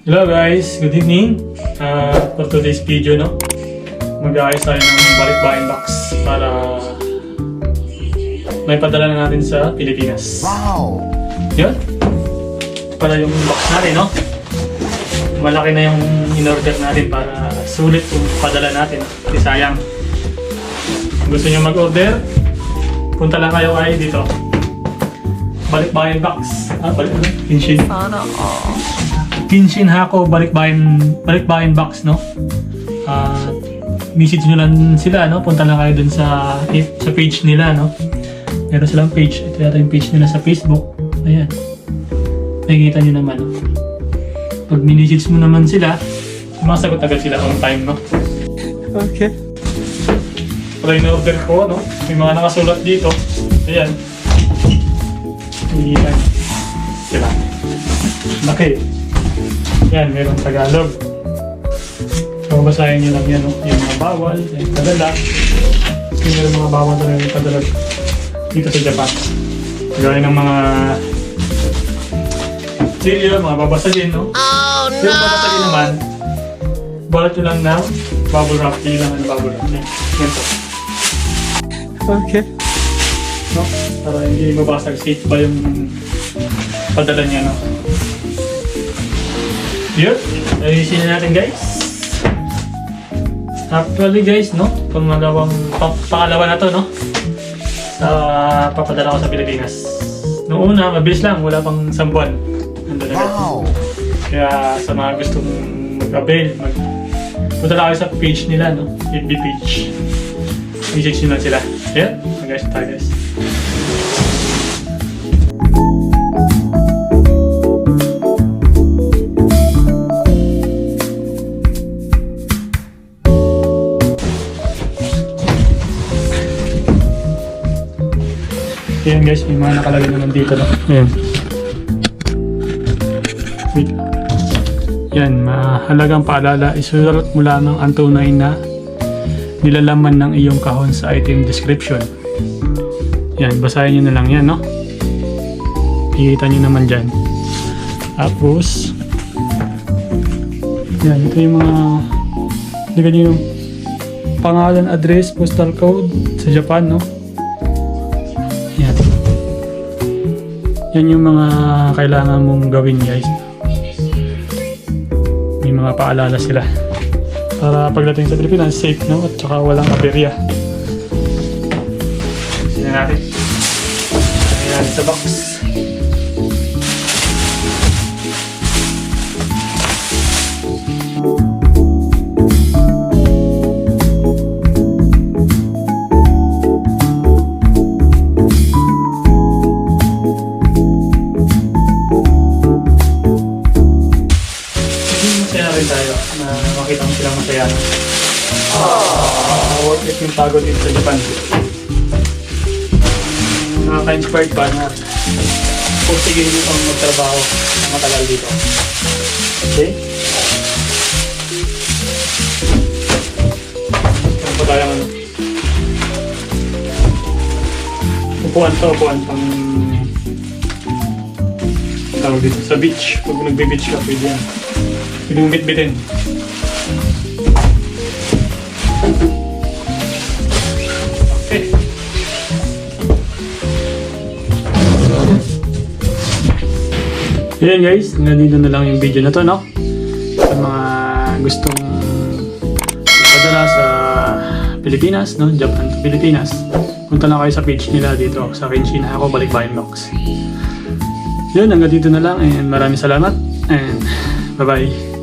Hello guys, good evening. For today's video, mag-aayos tayo ng balikbayan box para may padala na natin sa Pilipinas. Wow! Yun. Para yung box natin, malaki na yung in-order natin para sulit kung padala natin. Hindi sayang. Kung gusto nyo mag-order, punta lang kayo dito. Balikbayan box. Kinshin. Kinshin Hako balikbayan box, message nyo lang sila, punta lang kayo dun sa page nila, meron silang page. Ito yata yung page nila sa Facebook. Ayan, nakikita nyo naman, pag minessage mo naman sila, masagot agad sila on time, Okay. Pala yung order ko, may mga nakasulat dito. Ayan, nakikita nyo sila. Okay. Yan, merong Tagalog. So, basahin nyo lang yan, yung mga bawal, yung padala. Kasi meron mga bawal talaga yung padala dito sa Japan. Gawin ng mga silyo, mga babasahin, Oh no! Yung babasahin naman, balat nyo lang ng bubble wrap. Hindi lang ang bubble wrap. Yan po. Okay. Para hindi mabasag, safe ba yung padala niya, Yun, ayusin na natin guys. Actually guys, pangalawa na to, sa papadala ko sa Pilipinas. Noong una, mabilis lang, wala pang 1 buwan. Nandun agad. Wow! Kaya sa mga gustong mag-avail, punta na kayo sa page nila, FB page. Message nyo lang sila. Ayan, guys, tayo guys. Ayan guys, may mga nakalagay naman dito, Ayan. Wait. Yan, mahalagang paalala, isulat mo lamang ang tunay na nilalaman ng iyong kahon sa item description. Yan, basahin nyo na lang yan, Ikita nyo naman dyan. Tapos, yan, ito yung mga nilagay nyo yung pangalan, address, postal code sa Japan, Yan. Yan yung mga kailangan mong gawin, guys. May mga paalala sila. Para pagdating sa Pilipinas, safe, At saka walang aberya. Sino natin? Ayan sa box. Masaya rin tayo na makita mo silang masaya. Worth it yung pagod dito sa Japan. Nakaka-inspired pa na pusigin mo pang magtrabaho na matagal dito. Okay? Ano pa tayo upuan pang tawag dito sa beach. Pag nagbe-beach ka, pwede yan. Pwede mong bitbitin. Okay. Ayan guys, nandito na lang yung video na to, Sa mga gustong ipadala sa Pilipinas, Japan to Pilipinas. Punta lang kayo sa page nila dito sa Kinshin Hako balikbayan box. Yun, hanggang dito na lang and maraming salamat and bye-bye.